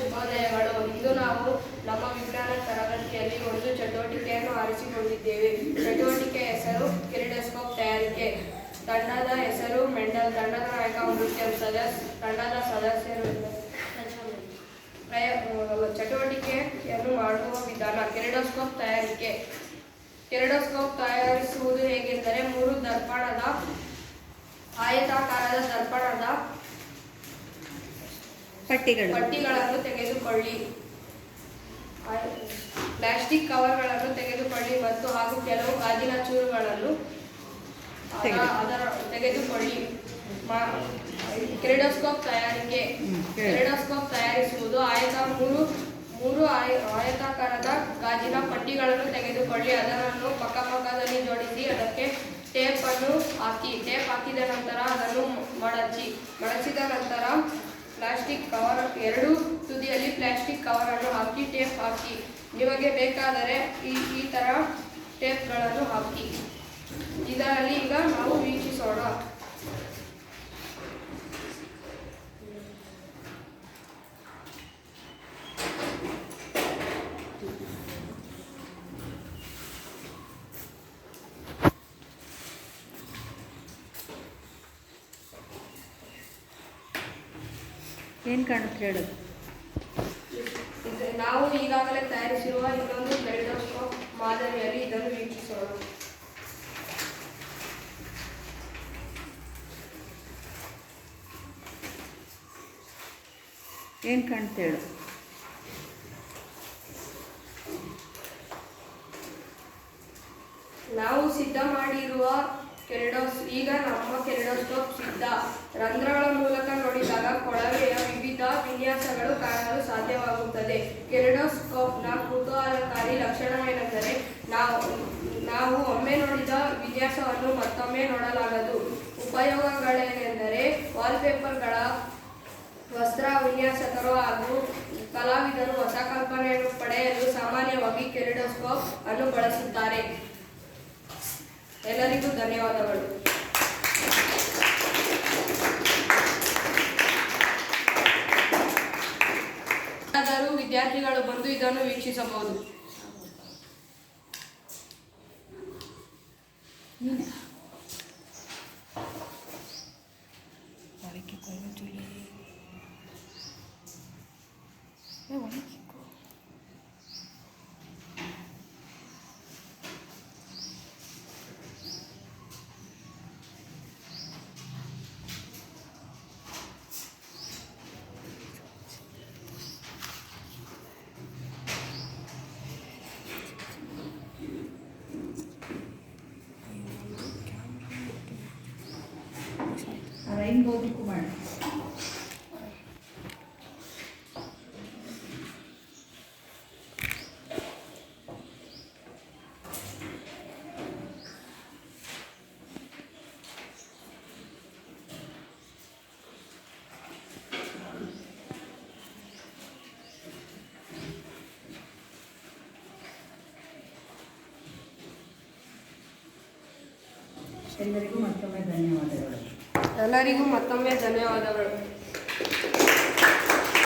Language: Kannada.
ಶುಭೋದಯಗಳು. ಇಂದು ನಾವು ನಮ್ಮ ವಿಜ್ಞಾನ ತರಗತಿಯಲ್ಲಿ ಒಂದು ಚಟುವಟಿಕೆಯನ್ನು ಆರಿಸಿಕೊಂಡಿದ್ದೇವೆ. ಚಟುವಟಿಕೆ ಹೆಸರು ಕಿರಿಡೋಸ್ಕೋಪ್ ತಯಾರಿಕೆ. ತಂಡದ ಹೆಸರು ಮೆಂಡಲ್. ತಂಡದ ನಾಯಕ ಮೃತ್ಯಂ ಸದಸ್. ತಂಡದ ಸದಸ್ಯರು. ಚಟುವಟಿಕೆಯನ್ನು ಮಾಡುವ ವಿಧಾನ. ಕಿರಿಡೋಸ್ಕೋಪ್ ತಯಾರಿಕೆ. ಕಿರಿಡೋಸ್ಕೋಪ್ ತಯಾರಿಸುವುದು ಹೇಗೆಂದರೆ, 3 ಆಯತಾಕಾರದ ದರ್ಪಣದ ಪಟ್ಟಿಗಳನ್ನು ತೆಗೆದುಕೊಳ್ಳಿ, ಪ್ಲಾಸ್ಟಿಕ್ ಕವರ್ಗಳನ್ನು ತೆಗೆದುಕೊಳ್ಳಿ ಮತ್ತು ಹಾಗೂ ಕೆಲವು ಗಾಜಿನ ಚೂರುಗಳನ್ನು ತೆಗೆದುಕೊಳ್ಳಿ. ಕಿರಿಡೋಸ್ಕೋಪ್ ತಯಾರಿಕೆ. ಕಿರಿಡೋಸ್ಕೋಪ್ ತಯಾರಿಸುವುದು ಮೂರು ಆಯತಾಕಾರದ ಗಾಜಿನ ಪಟ್ಟಿಗಳನ್ನು ತೆಗೆದುಕೊಳ್ಳಿ, ಅದನ್ನು ಪಕ್ಕದಲ್ಲಿ ಜೋಡಿಸಿ, ಅದಕ್ಕೆ ಟೇಪ್ ಅನ್ನು ಹಾಕಿ. ಟೇಪ್ ಹಾಕಿದ ನಂತರ ಅದನ್ನು ಮಡಚಿದ ನಂತರ ಪ್ಲಾಸ್ಟಿಕ್ ಕವರ್, 2 ತುದಿಯಲ್ಲಿ ಪ್ಲಾಸ್ಟಿಕ್ ಕವರ್ ಅನ್ನು ಹಾಕಿ ಟೇಪ್ ಹಾಕಿ. ನಿಮಗೆ ಬೇಕಾದರೆ ಈ ತರ ಟೇಪ್ಗಳನ್ನು ಹಾಕಿ. ಇದರಲ್ಲಿ ಈಗ ನಾವು ವೀಕ್ಷಿಸೋಣ. ಏನು ಕಾಣುತ್ತೆ ಹೇಳು. ನಾವು ಈಗಾಗಲೇ ತಯಾರಿಸಿರುವ ಇನ್ನೊಂದು ಕಿರಿಡೋಸ್ಕೋಪ್ ಮಾದರಿಯಲ್ಲಿ ಇದನ್ನು ವೀಕ್ಷಿಸೋಣ. ಏನು ಕಾಣುತ್ತೆ ಹೇಳು. ನಾವು ಸಿದ್ಧ ಮಾಡಿರುವ ಈಗ ನಮ್ಮ ಕಿರಿಡೋಸ್ಕೋಪ್ ಸಿದ್ಧ. ರಂಧ್ರಗಳ ಮೂಲಕ ನೋಡಿದಾಗ ಕೊಳವೆಯ ವಿವಿಧ ವಿನ್ಯಾಸಗಳು ಕಾಣಲು ಸಾಧ್ಯವಾಗುತ್ತದೆ. ಕಿರಿಡೋಸ್ಕೋಪ್ನ ಕುತೂಹಲಕಾರಿ ಲಕ್ಷಣವೇನೆಂದರೆ, ನಾವು ಒಮ್ಮೆ ನೋಡಿದ ವಿನ್ಯಾಸವನ್ನು ಮತ್ತೊಮ್ಮೆ ನೋಡಲಾಗದು. ಉಪಯೋಗಗಳೇನೆಂದರೆ, ವಾಲ್ಪೇಪರ್ಗಳ ವಸ್ತ್ರ ವಿನ್ಯಾಸಕರು ಹಾಗೂ ಕಲಾವಿದರು ಹೊಸ ಕಲ್ಪನೆಯನ್ನು ಪಡೆಯಲು ಸಾಮಾನ್ಯವಾಗಿ ಕಿರಿಡೋಸ್ಕೋಪ್ ಅನ್ನು ಬಳಸುತ್ತಾರೆ. ಎಲ್ಲರಿಗೂ ಧನ್ಯವಾದಗಳು. ವಿದ್ಯಾರ್ಥಿಗಳು ಬಂದು ಇದನ್ನು ವೀಕ್ಷಿಸಬಹುದು. ರೈನ್ಬೋ ಬುಕ್ ಮಾಡಿ. ಎಲ್ಲರಿಗೂ ಮತ್ತೊಮ್ಮೆ ಧನ್ಯವಾದಗಳು.